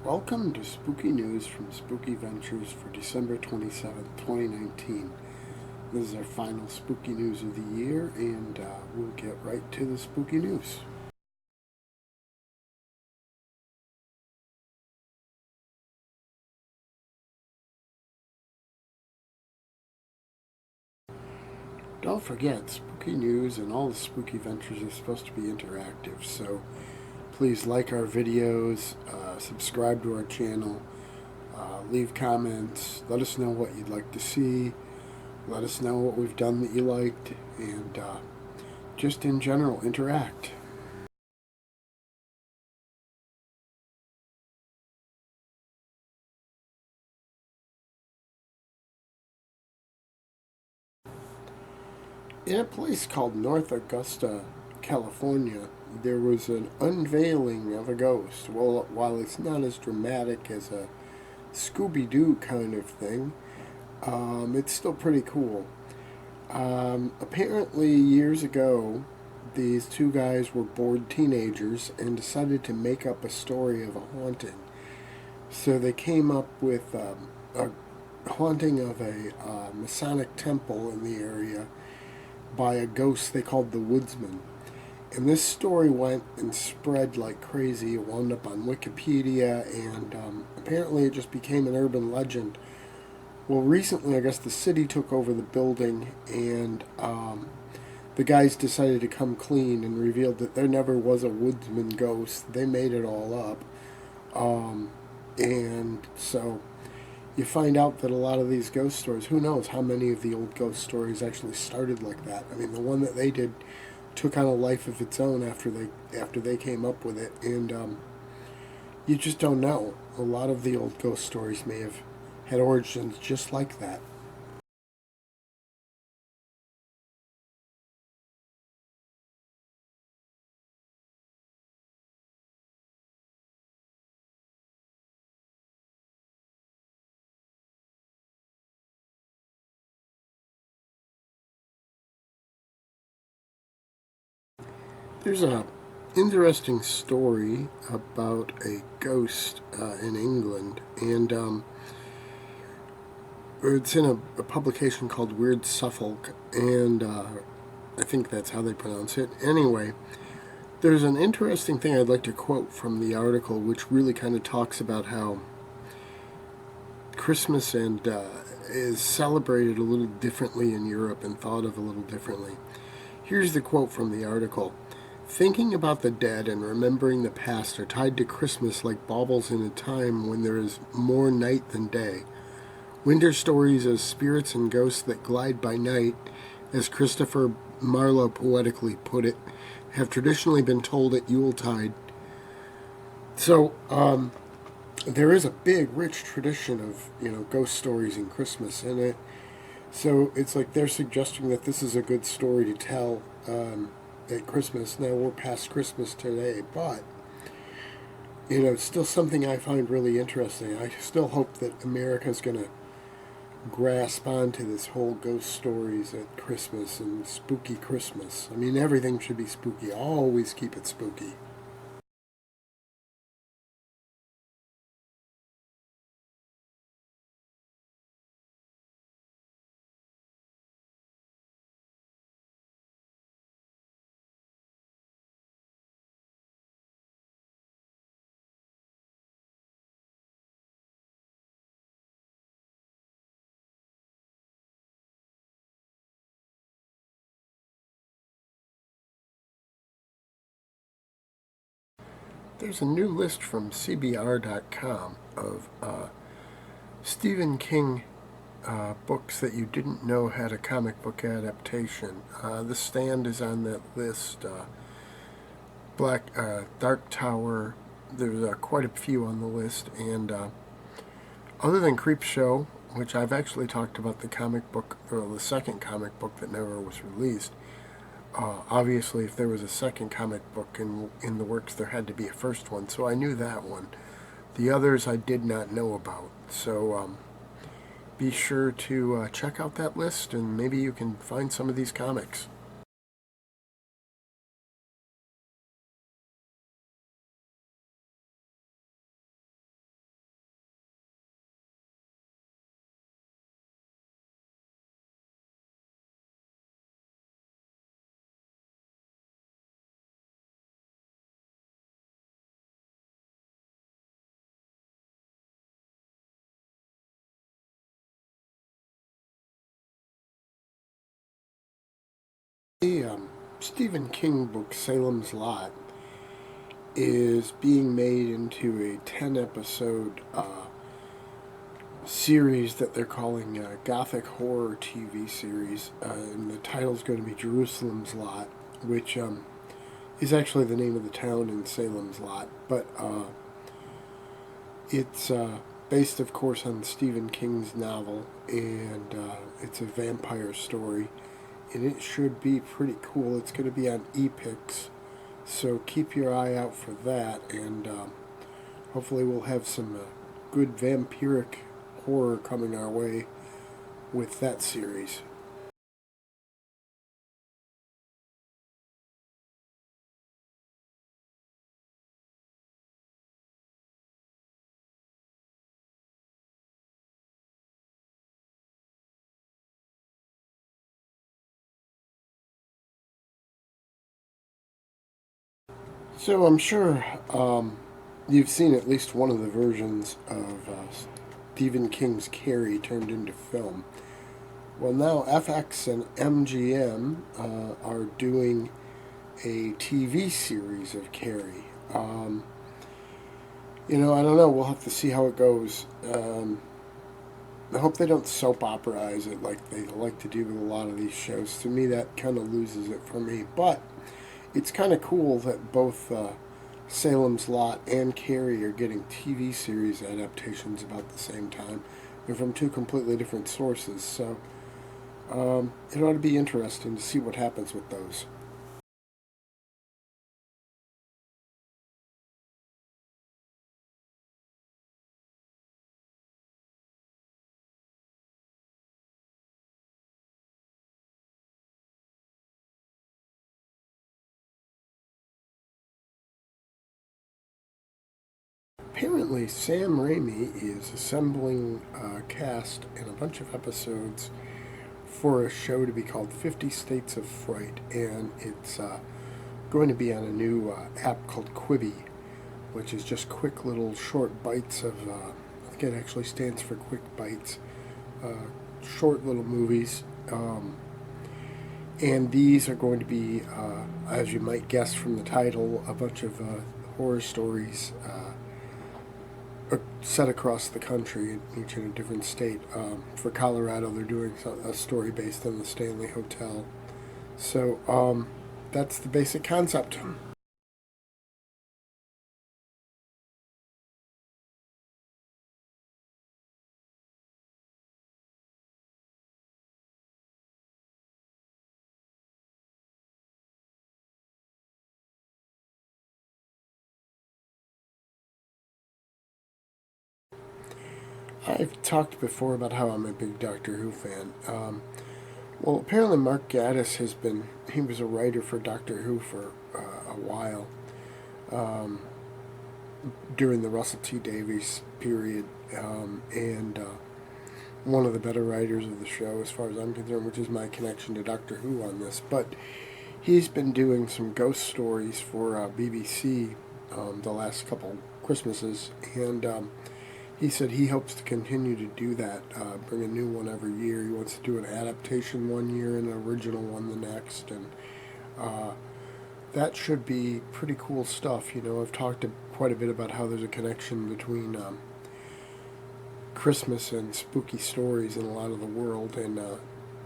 Welcome to Spooky News from Spooky Ventures for December 27th, 2019. This is our final Spooky News of the year, and we'll get right to the Spooky News. Don't forget, Spooky News and all the Spooky Ventures are supposed to be interactive, so please like our videos, subscribe to our channel, leave comments, let us know what you'd like to see, let us know what we've done that you liked, and just in general, interact. In a place called North Augusta, California, there was an unveiling of a ghost. Well, while it's not as dramatic as a Scooby-Doo kind of thing, it's still pretty cool. Apparently, years ago, these two guys were bored teenagers and decided to make up a story of a haunting. So they came up with a haunting of a Masonic temple in the area by a ghost they called the Woodsman. And this story went and spread like crazy. It wound up on Wikipedia, and apparently it just became an urban legend. Well, recently, I guess the city took over the building, and the guys decided to come clean and revealed that there never was a Woodsman ghost. They made it all up. And so you find out that a lot of these ghost stories, who knows how many of the old ghost stories actually started like that. I mean, the one that they did took on a life of its own after they came up with it, and you just don't know. A lot of the old ghost stories may have had origins just like that. There's a interesting story about a ghost in England, and it's in a publication called Weird Suffolk, and I think that's how they pronounce it. Anyway, there's an interesting thing I'd like to quote from the article, which really kind of talks about how Christmas and is celebrated a little differently in Europe and thought of a little differently. Here's the quote from the article. Thinking about the dead and remembering the past are tied to Christmas like baubles in a time when there is more night than day. Winter stories as spirits and ghosts that glide by night, as Christopher Marlowe poetically put it, have traditionally been told at Yuletide. So, there is a big, rich tradition of, ghost stories in Christmas, and so it's like they're suggesting that this is a good story to tell at Christmas. Now we're past Christmas today, but it's still something I find really interesting. I still hope that America's going to grasp onto this whole ghost stories at Christmas and spooky Christmas. I mean, everything should be spooky. Always keep it spooky. There's a new list from CBR.com of Stephen King books that you didn't know had a comic book adaptation. The Stand is on that list. Dark Tower. There's quite a few on the list, and other than Creepshow, which I've actually talked about the comic book, or the second comic book that never was released. Obviously, if there was a second comic book in the works, there had to be a first one, so I knew that one. The others I did not know about, so be sure to check out that list, and maybe you can find some of these comics. Stephen King book Salem's Lot is being made into a 10-episode series that they're calling a Gothic Horror TV series. And the title's going to be Jerusalem's Lot, which is actually the name of the town in Salem's Lot. But it's based, of course, on Stephen King's novel, and it's a vampire story. And it should be pretty cool. It's going to be on Epix, so keep your eye out for that, and hopefully we'll have some good vampiric horror coming our way with that series. So I'm sure you've seen at least one of the versions of Stephen King's Carrie turned into film. Well, now FX and MGM are doing a TV series of Carrie. I don't know. We'll have to see how it goes. I hope they don't soap operize it like they like to do with a lot of these shows. To me, that kind of loses it for me. But it's kind of cool that both Salem's Lot and Carrie are getting TV series adaptations about the same time. They're from two completely different sources, so it ought to be interesting to see what happens with those. Apparently, Sam Raimi is assembling a cast and a bunch of episodes for a show to be called 50 States of Fright, and it's going to be on a new app called Quibi, which is just quick little short bites of, I think it actually stands for Quick Bites, short little movies. And these are going to be, as you might guess from the title, a bunch of horror stories set across the country, each in a different state. For Colorado, they're doing a story based on the Stanley Hotel. So that's the basic concept. I've talked before about how I'm a big Doctor Who fan. Well, apparently Mark Gatiss he was a writer for Doctor Who for a while during the Russell T Davies period, and one of the better writers of the show as far as I'm concerned, which is my connection to Doctor Who on this. But he's been doing some ghost stories for BBC the last couple Christmases, and he said he hopes to continue to do that, bring a new one every year. He wants to do an adaptation one year and an original one the next, and that should be pretty cool stuff. I've talked quite a bit about how there's a connection between Christmas and spooky stories in a lot of the world, and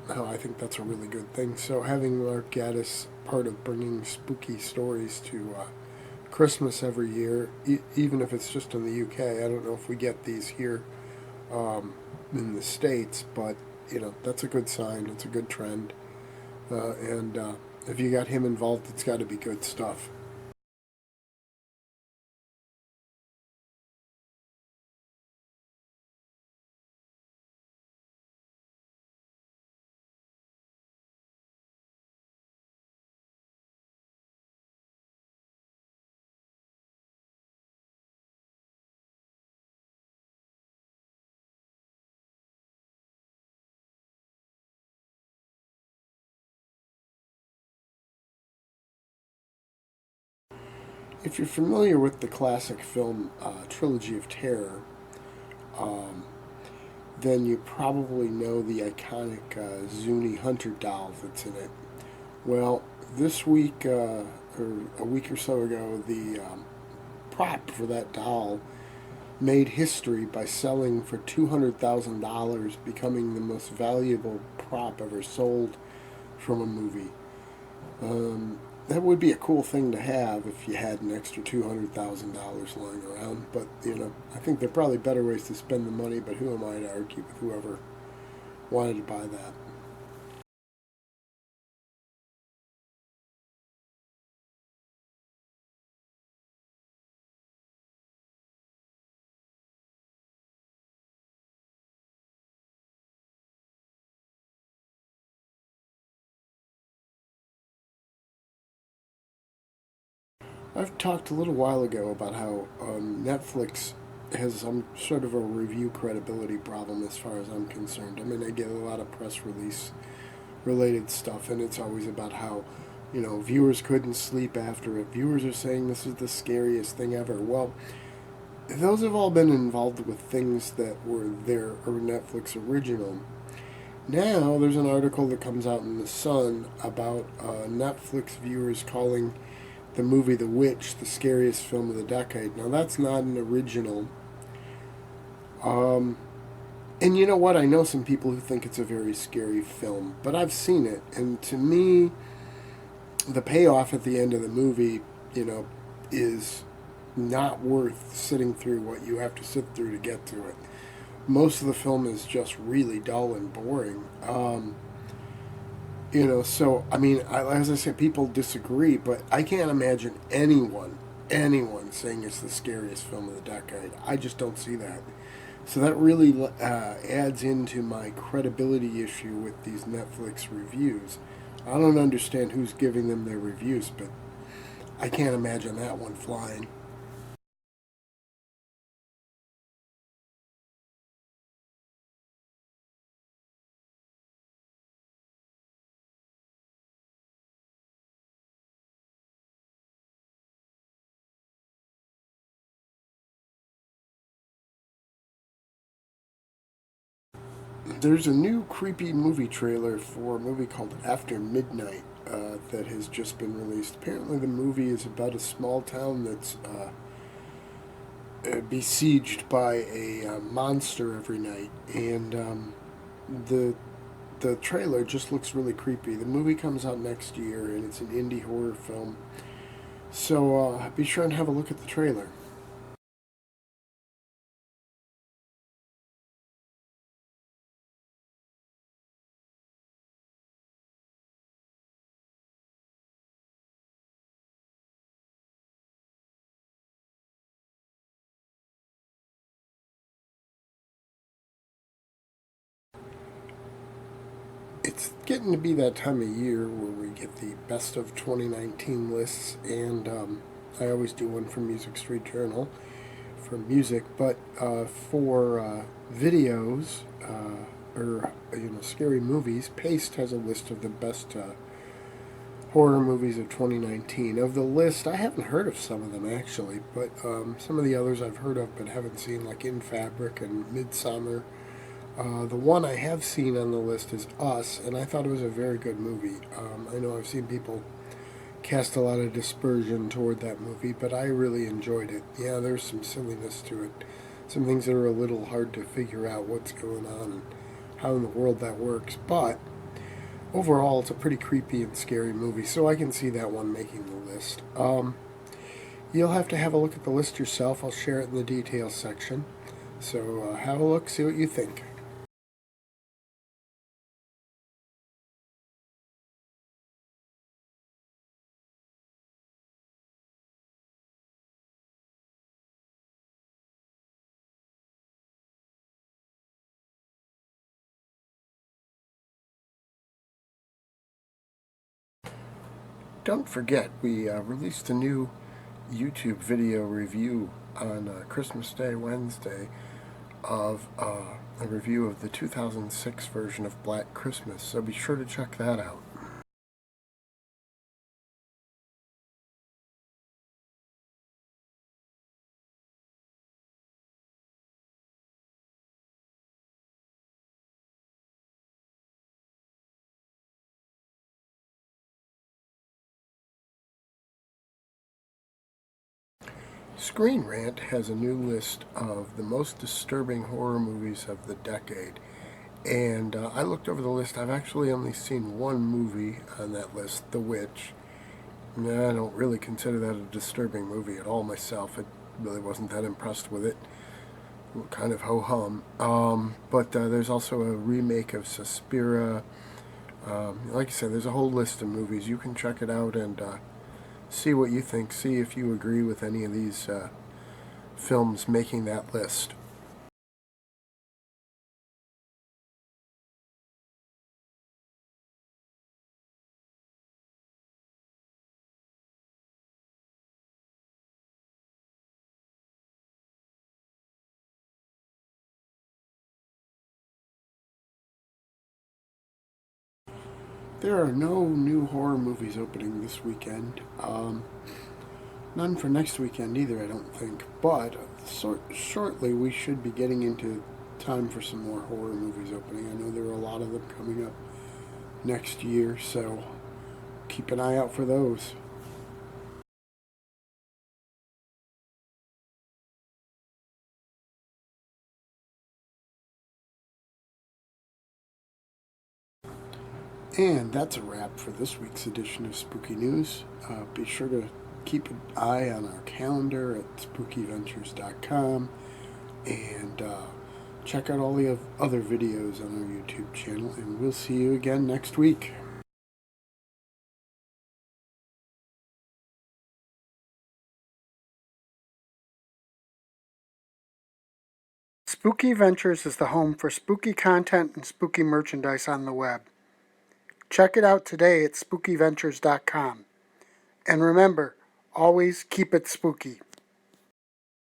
how I think that's a really good thing. So having Mark Gatiss part of bringing spooky stories to Christmas every year, even if it's just in the UK. I don't know if we get these here in the States, but that's a good sign. It's a good trend, and if you got him involved, it's got to be good stuff. If you're familiar with the classic film Trilogy of Terror, um, then you probably know the iconic Zuni Hunter doll that's in it. Well, this week, or a week or so ago, the prop for that doll made history by selling for $200,000, becoming the most valuable prop ever sold from a movie. That would be a cool thing to have if you had an extra $200,000 lying around. But I think there are probably better ways to spend the money. But who am I to argue with whoever wanted to buy that? I've talked a little while ago about how Netflix has some sort of a review credibility problem as far as I'm concerned. I mean, I get a lot of press release related stuff, and it's always about how, viewers couldn't sleep after it. Viewers are saying this is the scariest thing ever. Well, those have all been involved with things that were their or Netflix original. Now there's an article that comes out in the Sun about Netflix viewers calling the movie The Witch the scariest film of the decade. Now that's not an original. Um, and you know what? I know some people who think it's a very scary film, but I've seen it, and to me, the payoff at the end of the movie, is not worth sitting through what you have to sit through to get to it. Most of the film is just really dull and boring. So I mean, as I said, people disagree, but I can't imagine anyone saying it's the scariest film of the decade. I just don't see that. So that really adds into my credibility issue with these Netflix reviews. I don't understand who's giving them their reviews, but I can't imagine that one flying. There's a new creepy movie trailer for a movie called After Midnight that has just been released. Apparently, the movie is about a small town that's besieged by a monster every night, and the the trailer just looks really creepy. The movie comes out next year, and it's an indie horror film. So be sure and have a look at the trailer. It's getting to be that time of year where we get the best of 2019 lists, and I always do one for Music Street Journal for music, but for videos or scary movies, Paste has a list of the best horror movies of 2019. Of the list, I haven't heard of some of them actually, but some of the others I've heard of but haven't seen, like In Fabric and Midsummer. The one I have seen on the list is Us, and I thought it was a very good movie. I know I've seen people cast a lot of dispersion toward that movie, but I really enjoyed it. Yeah, there's some silliness to it, some things that are a little hard to figure out what's going on and how in the world that works, but overall, it's a pretty creepy and scary movie, so I can see that one making the list. You'll have to have a look at the list yourself. I'll share it in the details section. So have a look, see what you think. Don't forget, we released a new YouTube video review on Christmas Day, Wednesday, of a review of the 2006 version of Black Christmas, so be sure to check that out. Screen Rant has a new list of the most disturbing horror movies of the decade. And I looked over the list. I've actually only seen one movie on that list, The Witch. I don't really consider that a disturbing movie at all myself. I really wasn't that impressed with it. Kind of ho-hum. But there's also a remake of Suspiria. Like I said, there's a whole list of movies. You can check it out and see what you think. See if you agree with any of these films making that list. There are no new horror movies opening this weekend. None for next weekend either, I don't think. But shortly we should be getting into time for some more horror movies opening. I know there are a lot of them coming up next year, so keep an eye out for those. And that's a wrap for this week's edition of Spooky News. Be sure to keep an eye on our calendar at spookyventures.com and check out all the other videos on our YouTube channel. And we'll see you again next week. Spooky Ventures is the home for spooky content and spooky merchandise on the web. Check it out today at spookyventures.com. And remember, always keep it spooky.